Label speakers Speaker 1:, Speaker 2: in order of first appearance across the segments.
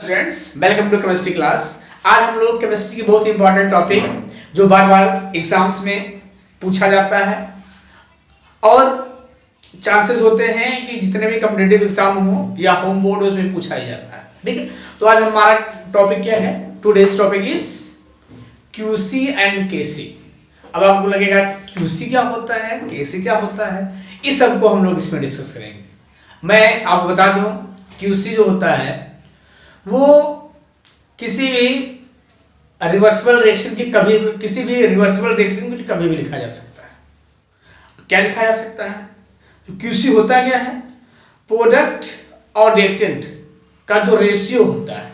Speaker 1: Students, welcome to chemistry class. आज हम लोग केमिस्ट्री की बहुत इंपॉर्टेंट टॉपिक जो बार बार एग्जाम्स में पूछा जाता है और चांसेस होते हैं कि जितने भी कॉम्पिटिटिव एग्जाम हो या होम बोर्ड हो उसमें पूछा ही जाता है। ठीक है, तो आज हमारा टॉपिक क्या है? Today's topic is QC and KC. अब आपको लगेगा क्यूसी क्या होता है, केसी क्या होता है, इस सब को हम लोग इसमें डिस्कस करेंगे। मैं आपको बता दूं, क्यूसी जो होता है वो किसी भी रिवर्सिबल रिएक्शन की कभी किसी भी रिवर्सिबल रिएक्शन की कभी भी लिखा जा सकता है। क्या लिखा जा सकता है? तो क्यूसी होता क्या है? प्रोडक्ट और रिएक्टेंट का जो रेशियो होता है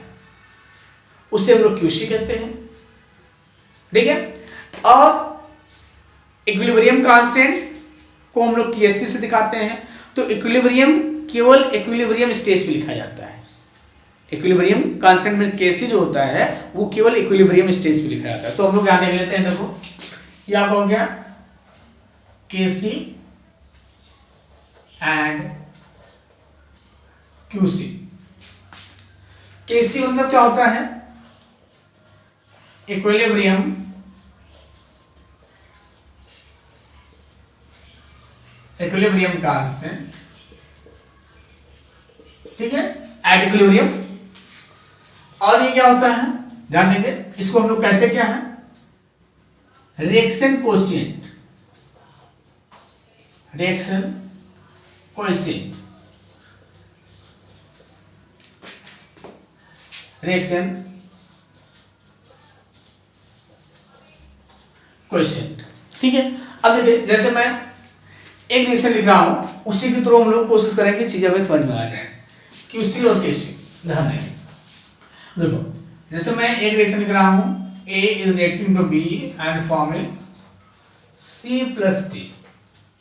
Speaker 1: उसे हम लोग क्यूसी कहते हैं। ठीक है, और इक्विलिब्रियम कांस्टेंट को हम लोग केसी से दिखाते हैं। तो इक्विलिब्रियम केवल इक्विलिब्रियम स्टेज पे लिखा जाता है। इक्विलिब्रियम कांस्टेंट में केसी जो होता है वो केवल इक्विलिब्रियम स्टेज पे लिखा जाता है। तो हम लोग यहां देख लेते हैं, देखो ये आपका हो गया केसी एंड क्यूसी। केसी मतलब क्या होता है? इक्विलिब्रियम कांस्टेंट, ठीक है, एट इक्विलिब्रियम। और ये क्या होता है ध्यान देंगे, इसको हम लोग कहते क्या है? Reaction coefficient. Reaction coefficient, reaction coefficient. ठीक है, अब देखिए जैसे मैं एक रिएक्शन लिख रहा हूं उसी के थ्रू हम लोग कोशिश करेंगे चीजें हमें समझ में आ जाए। क्यूसी और केसी ध्यान देंगे। देखो जैसे मैं एक रिएक्शन लिख रहा हूं, A is reacting to B and forming C plus D।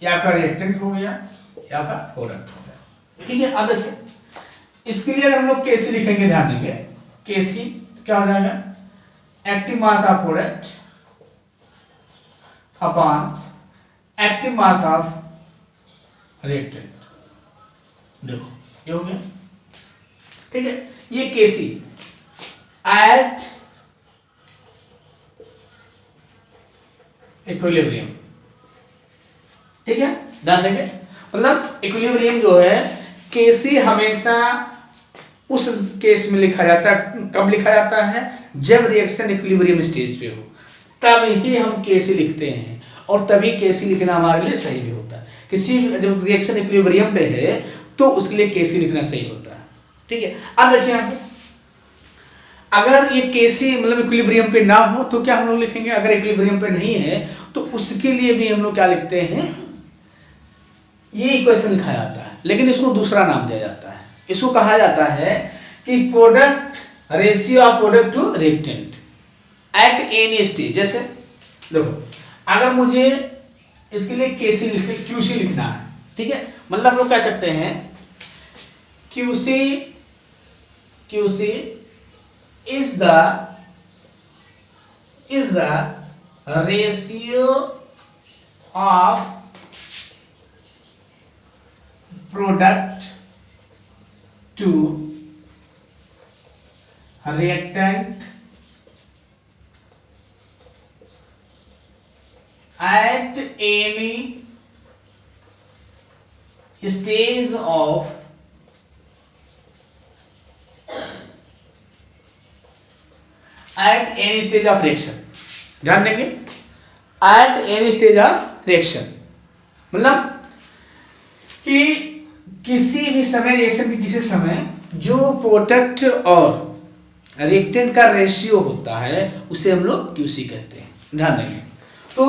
Speaker 1: ये आपका रिएक्टेंट हो गया, ये आपका प्रोडक्ट हो गया। ठीक है, अब देखिए इसके लिए अगर हम लोग केसी लिखेंगे, ध्यान देंगे केसी क्या हो जाएगा? Active mass of product upon active mass of reactant. देखो ये हो गया। ठीक है, ये केसी एट इक्विलिब्रियम। ठीक है, ध्यान देंगे मतलब इक्विलिब्रियम जो है केसी हमेशा उस केस में लिखा जाता है। कब लिखा जाता है? जब रिएक्शन इक्विलिब्रियम स्टेज पे हो तब ही हम केसी लिखते हैं और तभी केसी लिखना हमारे लिए सही भी होता है। किसी जब रिएक्शन इक्विलिब्रियम पे है तो उसके लिए केसी लिखना सही होता है। ठीक है, अब देखिए यहां पे अगर ये केसी मतलब इक्विलिब्रियम पे ना हो तो क्या हम लोग लिखेंगे? अगर इक्विलिब्रियम पे नहीं है तो उसके लिए भी हम लोग क्या लिखते हैं? ये इक्वेशन लिखा जाता है, लेकिन इसको दूसरा नाम दिया जाता है। इसको कहा जाता है कि product ratio of product to reactant at any stage. जैसे देखो अगर मुझे इसके लिए केसी क्यूसी लिखना है, ठीक है, मतलब हम लोग कह सकते हैं QC is the ratio of product to reactant at any stage of reaction। ध्यान देंगे at any stage of reaction मतलब कि किसी भी समय रिएक्शन के किसी समय जो प्रोडक्ट और रिएक्टेंट का रेशियो होता है उसे हम लोग क्यूसी कहते हैं। ध्यान देंगे, तो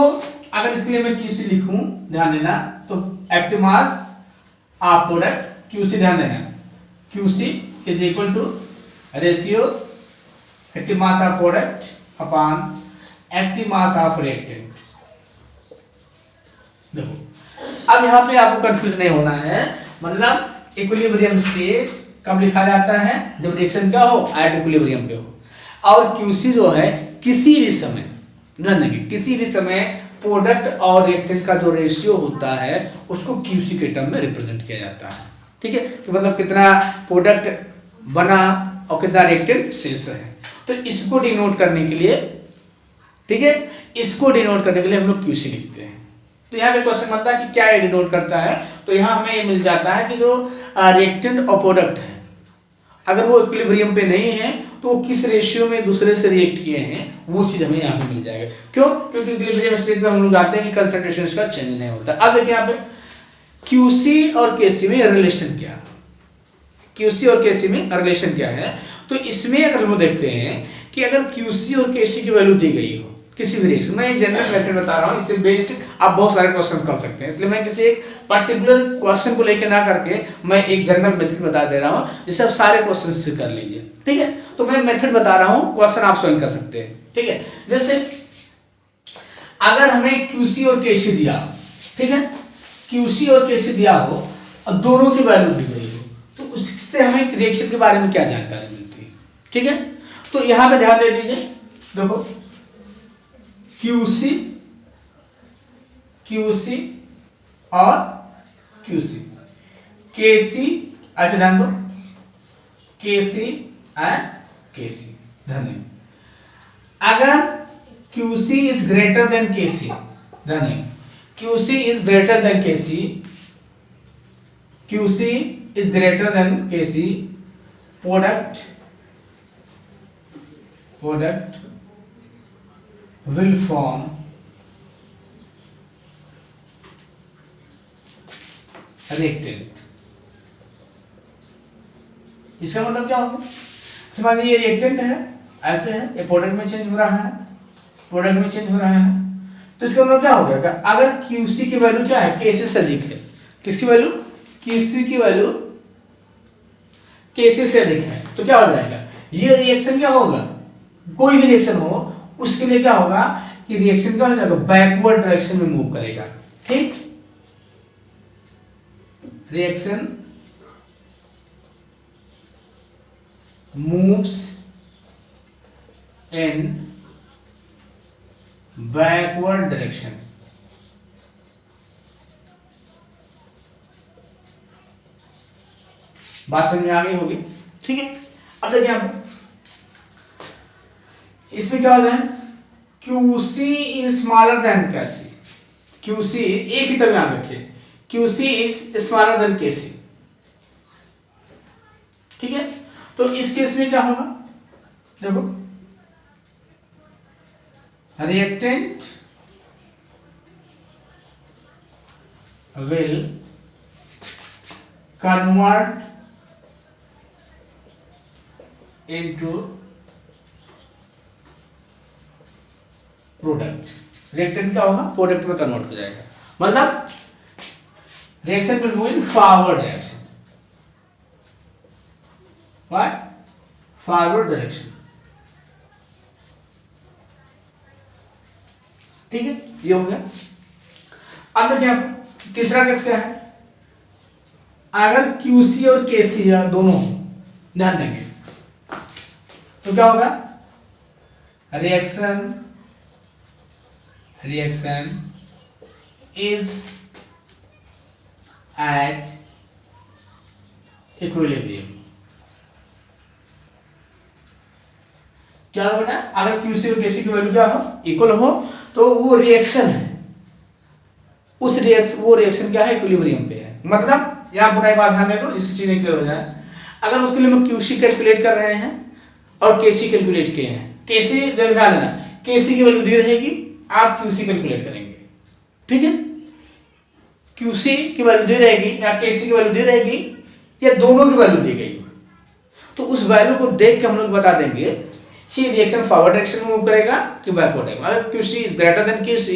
Speaker 1: अगर इसके लिए मैं क्यूसी लिखूं, ध्यान देना, तो active mass of product QC, ध्यान देना QC is equal to ratio active mass of product upon active mass of reactant. देखो अब यहां पे आपको कंफ्यूज नहीं होना है, मतलब इक्विलिब्रियम स्टेट कब लिखा जाता है? जब रिएक्शन क्या हो? एट इक्विलिब्रियम पे हो। और क्यूसी जो है किसी भी समय, ध्यान देंगे किसी भी समय प्रोडक्ट और रिएक्टेंट का जो रेशियो होता है उसको क्यूसी के टर्म में रिप्रेजेंट किया जाता है। ठीक है, कि मतलब कितना प्रोडक्ट बना और कितना रिएक्टेंट शेष है। तो इसको डिनोट करने के लिए, ठीक है, इसको डिनोट करने के लिए हम लोग QC लिखते हैं। तो यहाँ पे क्वेश्चन बनता है कि क्या ये डिनोट करता है, तो यहाँ हमें ये मिल जाता है कि जो रिएक्टेंट और प्रोडक्ट है अगर वो इक्विलिब्रियम पे नहीं है तो वो किस रेशियो में दूसरे से रिएक्ट किए हैं वो चीज हमें यहाँ पे मिल जाएगा। क्यों? क्योंकि इक्विलिब्रियम स्टेट में हम लोग जानते हैं कि कंसंट्रेशन का चेंज नहीं होता। अब देखिए यहाँ पे QC और KC में रिलेशन क्या है, QC और KC में रिलेशन क्या है। तो इसमें अगर हम देखते हैं कि अगर QC और KC की वैल्यू दी गई हो किसी भी रिएक्शन, मैं जनरल मेथड बता रहा हूँ, इससे बेस्ड आप बहुत सारे क्वेश्चन कर सकते हैं, इसलिए मैं किसी एक पर्टिकुलर क्वेश्चन को लेकर ना करके मैं एक जनरल मेथड बता दे रहा हूँ जिससे आप सारे क्वेश्चन से कर लीजिए। ठीक है, तो मैं मेथड बता रहा हूँ, क्वेश्चन आप स्वयं कर सकते हैं। ठीक है, जैसे अगर हमें QC और KC दिया, ठीक है, QC और KC दिया हो और दोनों की वैल्यू दी गई हो तो उससे हमें रिएक्शन के बारे में क्या जानकारी मिलती है। ठीक है, तो यहां पे ध्यान दे दीजिए, देखो QC और QC, KC, ऐसे ध्यान दो, KC एंड KC, ध्यान दें। अगर QC is greater than KC, ध्यान दें, QC is greater than KC, QC is greater than KC, product will form reactant. इसका मतलब क्या होगा, समझ लीजिए ये रिएक्टेंट है, ऐसे है, ये प्रोडक्ट में चेंज हो रहा है, प्रोडक्ट में चेंज हो रहा है, तो इसका मतलब क्या हो जाएगा, अगर QC की वैल्यू क्या है, KC से अधिक है, किसकी वैल्यू, QC की वैल्यू KC से अधिक है, तो क्या हो जाएगा, ये रिएक्शन क्या होगा, कोई भी रिएक्शन हो उसके लिए क्या होगा कि रिएक्शन क्या हो जाएगा, बैकवर्ड डायरेक्शन में मूव करेगा। ठीक, reaction moves in backward direction. बात समझ में आ गई होगी। ठीक है, अब देखिए आप इसमें क्या हो जाए, QC is smaller than KC, QC एक ही तरह याद रखिए, QC is smaller than KC। ठीक है, तो इस केस में क्या होगा, देखो reactant will convert into product. Reactant क्या होगा, प्रोडक्ट में कन्वर्ट हो जाएगा, मतलब reaction will move in forward direction, what, forward direction. ठीक है, ये हो गया। अब देखिए तीसरा केस क्या है, अगर QC और KC दोनों ध्यान देंगे तो क्या होगा, रिएक्शन is at equilibrium। क्या हो बेटा, अगर QC और KC की वैल्यू क्या हो, इक्वल हो, तो वो रिएक्शन है, वो रिएक्शन क्या है, इक्विलिब्रियम पे है। मतलब यहां पूरा एक बात ध्यान दो, इससे चीजें क्लियर हो जाए। अगर उसके लिए हम QC कैलकुलेट कर रहे हैं और KC कैलकुलेट किए हैं, KC ध्यान देना, KC की वैल्यू दी रहेगी, आप QC कैलकुलेट करेंगे। ठीक है, QC की वैल्यू दी रहेगी या KC की वैल्यू दी रहेगी या दोनों की वैल्यू दी गई, तो उस वैल्यू को देख के हम लोग बता देंगे कि रिएक्शन फॉरवर्ड डायरेक्शन में मूव करेगा कि बैकवर्ड डायरेक्शन। अगर QC is greater than KC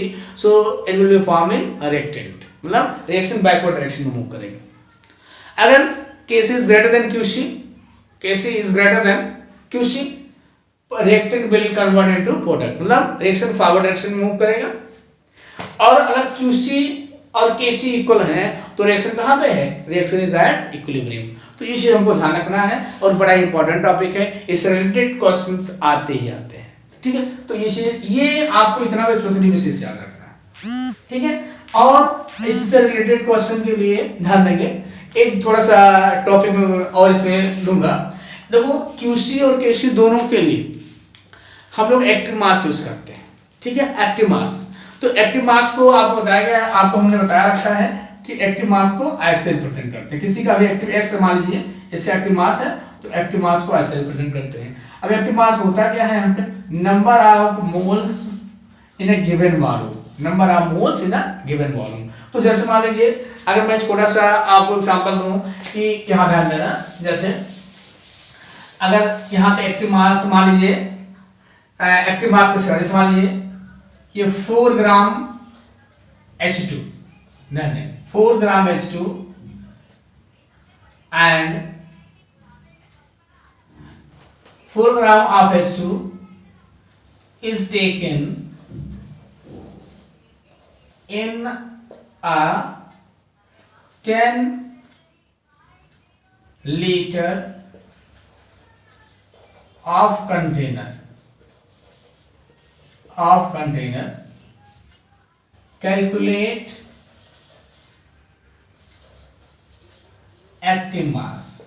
Speaker 1: so it will be forming a reactant, मतलब रिएक्शन बैकवर्ड डायरेक्शन में मूव करेगा। अगर KC is greater than QC, reactant will convert into product, मतलब reaction forward direction में move करेगा। और अगर QC और KC इक्वल हैं तो रिएक्शन कहां पे है, रिएक्शन इज एट इक्विलिब्रियम। तो ये चीज हमको ध्यान रखना है और बड़ा इंपॉर्टेंट टॉपिक है, इससे रिलेटेड क्वेश्चंस आते ही आते हैं। ठीक है, तो ये चीज, ये आपको इतना स्पेशली विशेष याद रखना है। ठीक है, और इससे रिलेटेड क्वेश्चन के लिए ध्यान देंगे, एक थोड़ा सा टॉपिक में और इसमें लूंगा। देखो क्यूसी और केसी दोनों के लिए हम लोग एक्टिव मास यूज करते हैं, ठीक है, एक्टिव मास। तो एक्टिव मास को आपको बताया गया, आपको हमने बताया रखा है कि एक्टिव मास को ऐसे रिप्रेजेंट करते हैं। किसी का भी एक्टिव एक्स मान लीजिए, इससे एक्टिव मास है तो एक्टिव मास को ऐसे रिप्रेजेंट करते हैं। अब एक्टिव मास होता क्या है, यहाँ पे number of moles in A given volume, number of moles in a given volume. तो जैसे मान लीजिए अगर मैं छोटा सा आपको एग्जांपल दूं कि यहाँ ध्यान देना, जैसे अगर यहाँ पे एक्टिव मास मान लीजिए, एक्टिव मास कैसे, जैसे मान लीजिए ये 4 ग्राम H2, नहीं 4 ग्राम H2 and 4 gram of H2 is taken in a 10 liter of container, calculate active mass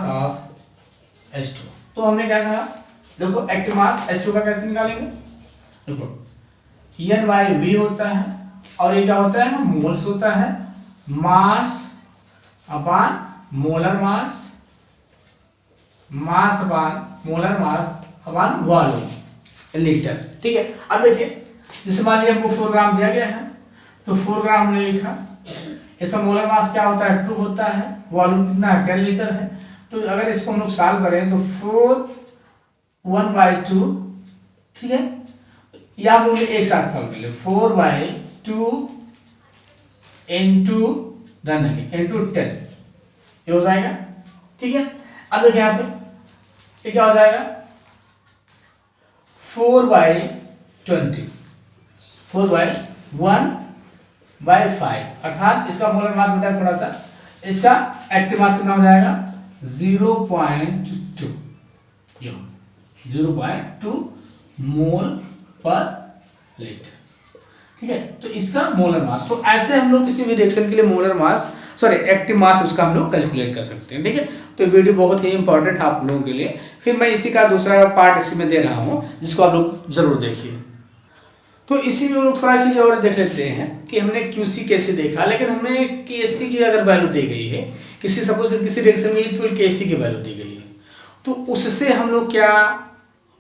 Speaker 1: of H2। तो हमने क्या कहा, देखो एक्टिव मास H2 का कैसे निकालेंगे, देखो N/V होता है और ये क्या होता है, मोल्स होता है, mass upon molar mass, mass upon molar mass upon volume litre, ठीक है। अब देखिए जैसे मान लीजिए हमको 4 ग्राम दिया गया है तो 4 ग्राम हमने लिखा, इसका मोलर मास क्या होता है 2 होता है, वॉल्यूम कितना है 10 लीटर है। तो अगर इसको हम लोग सॉल्व करें तो 4 1/2, ठीक है, या हम लोग एक साथ सॉल्व कर ले 4/2 into डन है into 10, ये हो जाएगा, ठीक है। अब देखिए यहाँ पे ये क्या हो जाएगा 4/20, 4/1/5, अर्थात इसका मोलर मास बेटा थोड़ा सा, इसका एक्टिव मास कितना हो जाएगा 0.2, 0.2 मोल पर लीटर, ठीक है। तो इसका मोलर मास, तो ऐसे हम लोग किसी भी रिएक्शन के लिए molar mass, sorry active mass उसका हम लोग कैलकुलेट कर सकते हैं, ठीक है। तो वीडियो बहुत ही इंपॉर्टेंट है आप लोगों के लिए। फिर मैं इसी का दूसरा पार्ट इसी में दे रहा हूं जिसको आप लोग जरूर देखिए। तो इसी में लोग थोड़ा चीज और देख लेते हैं कि हमने क्यूसी कैसे देखा, लेकिन हमें केसी की अगर वैल्यू दी गई है, किसी सपोज किसी रिएक्शन में केवल केसी की वैल्यू दी गई है, तो उससे हम लोग क्या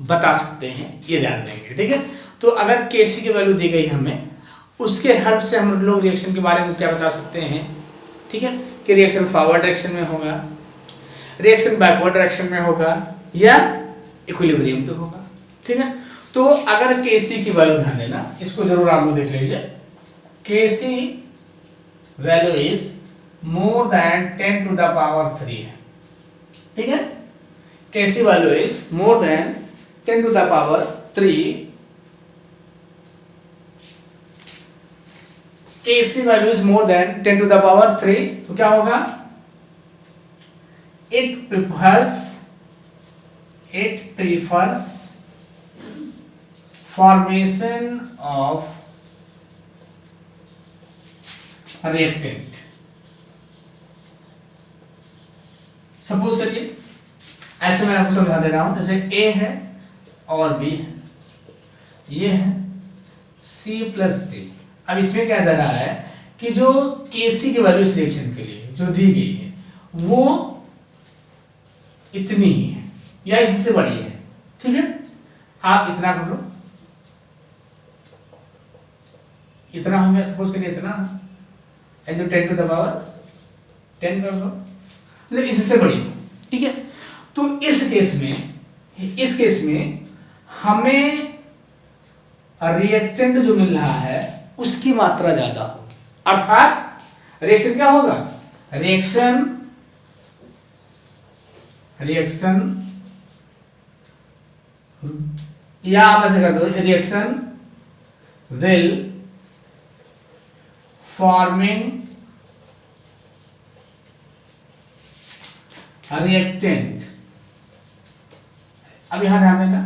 Speaker 1: बता सकते हैं ये ध्यान देंगे, ठीक है। तो अगर केसी की वैल्यू दी गई हमें, उसके हेल्प से हम लोग रिएक्शन के बारे में क्या बता सकते हैं, ठीक है, कि रिएक्शन फॉरवर्ड डायरेक्शन में होगा, रिएक्शन बैकवर्ड डायरेक्शन में होगा या इक्विलिब्रियम पे होगा, ठीक है। तो अगर केसी की वैल्यू ध्यान देना, इसको जरूर आप लोग देख लीजिए, KC value is more than 10 to the power 3 है, ठीक है। KC value is more than 10 to the power 3, KC value is more than 10 to the power 3, तो क्या होगा, it prefers formation of reactant। Suppose करिए ऐसे मैं आपको समझा दे रहा हूं, जैसे A है और B है, ये है C plus D। अब इसमें क्या दे रहा है कि जो Kc की वैल्यू इस रिएक्शन के लिए जो दी गई है वो इतनी ही है या इससे बड़ी है, ठीक है। आप इतना कर लो, इतना हो गया, सपोज करिए इतना एंड 10 to the power 10 कर लो, मतलब इससे बड़ी हो, ठीक है। तो इस केस में हमें रिएक्टेंट जो मिल रहा है उसकी मात्रा ज्यादा होगी, अर्थात रिएक्शन क्या होगा, रिएक्शन या आप ऐसे कर दो, रिएक्शन विल फॉर्मिंग रिएक्टेंट। अब यहां ध्यान देना,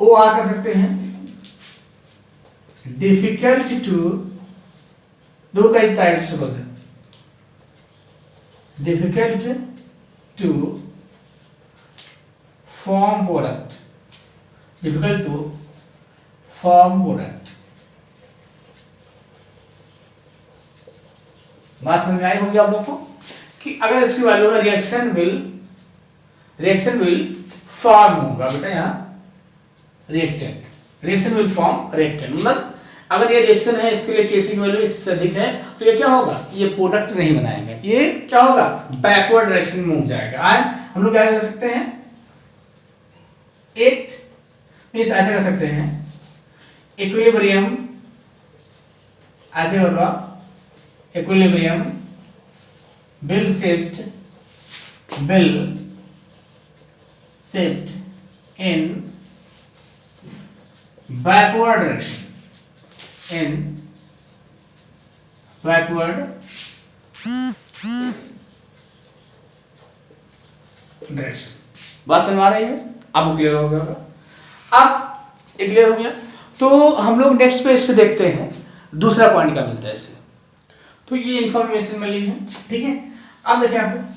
Speaker 1: ओ आर कर सकते हैं, डिफिकल्ट टू, दो कई टाइप्स से difficult to form product, difficult to form product। बात समझ में आई होगी आप लोग को कि अगर इसकी वैल्यू है रिएक्शन विल फॉर्म होगा बेटा, यहाँ रिएक्शन विल फॉर्म रिएक्टेंट, मतलब अगर ये रिएक्शन है इसके लिए केसी की वैल्यू इससे अधिक है तो ये क्या होगा, ये प्रोडक्ट नहीं बनाएगा, ये क्या होगा, बैकवर्ड डायरेक्शन में मूव जाएगा। हम लोग क्या कर सकते हैं, इट मींस ऐसे कर सकते हैं, इक्विलिब्रियम ऐसे होगा, equilibrium will shift in backward direction, बात समझ आ रही है, अब क्लियर हो गया। अब क्लियर हो गया तो हम लोग नेक्स्ट पेज पे देखते हैं दूसरा पॉइंट क्या मिलता है इससे। तो ये इंफॉर्मेशन मिली है, ठीक है। अब देखिए आप,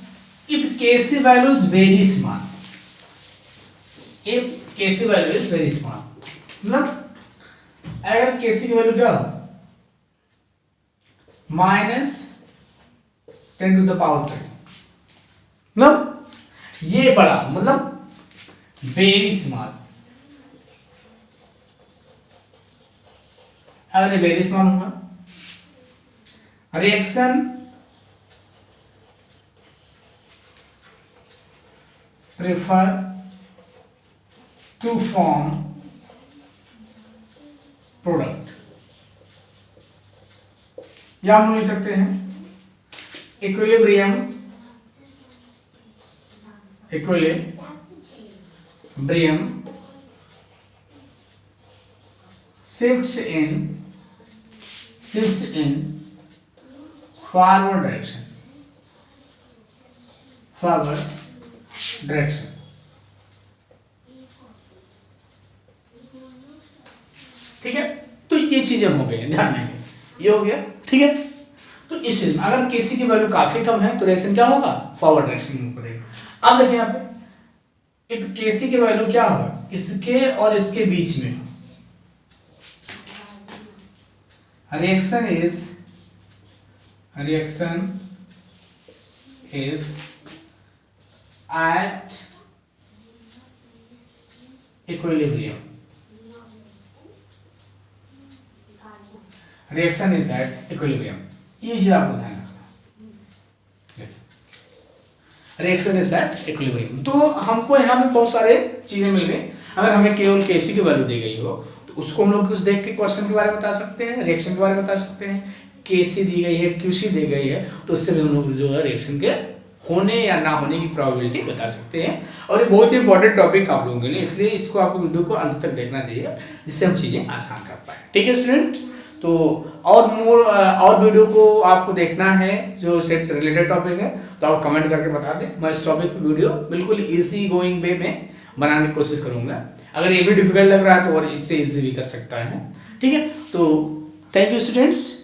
Speaker 1: if KC value is very small, if KC value is very small, मतलब अगर केसी की वैल्यू क्या हो -10⁻3, मतलब ये बड़ा, मतलब वेरी स्मॉल, अगर वेरी स्मॉल होगा reaction prefer to form product, या हम लिख सकते हैं equilibrium shifts in forward direction, ठीक है। तो ये चीजें हो गई, ध्यान देंगे, ये हो गया, ठीक है। तो इसलिए अगर केसी की वैल्यू काफी कम है तो रिएक्शन क्या होगा, फॉरवर्ड डायरेक्शन में पड़ेगा। अब देखिए यहाँ पे, इफ केसी की वैल्यू क्या होगा, इसके और इसके बीच में reaction is at equilibrium, reaction is at equilibrium, ये चीज आपको ध्यान रखना, रिएक्शन इज एट इक्विलिब्रियम। तो हमको यहाँ पे बहुत सारे चीजें मिल गई, अगर हमें केवल केसी की वैल्यू दी गई हो तो उसको हम लोग कुछ देख के क्वेश्चन के बारे में बता सकते हैं, रिएक्शन के बारे में बता सकते हैं। केसी दी गई है, क्यूसी दी गई है, तो उससे भी हम लोग जो है रिएक्शन के होने या ना होने की प्रोबेबिलिटी बता सकते हैं। और ये बहुत ही इंपॉर्टेंट टॉपिक आप लोगों के लिए, इसलिए इसको आपको वीडियो को अंत तक देखना चाहिए जिससे हम चीजें आसान कर पाए, ठीक है स्टूडेंट। तो और वीडियो को आपको देखना है जो सेट रिलेटेड टॉपिक है तो आप कमेंट करके बता दें, मैं इस टॉपिक पे वीडियो बिल्कुल इजी गोइंग वे में बनाने की कोशिश करूंगा। अगर ये भी डिफिकल्ट लग रहा है तो और इससे इजी भी कर सकता है, ठीक है। तो थैंक यू स्टूडेंट्स।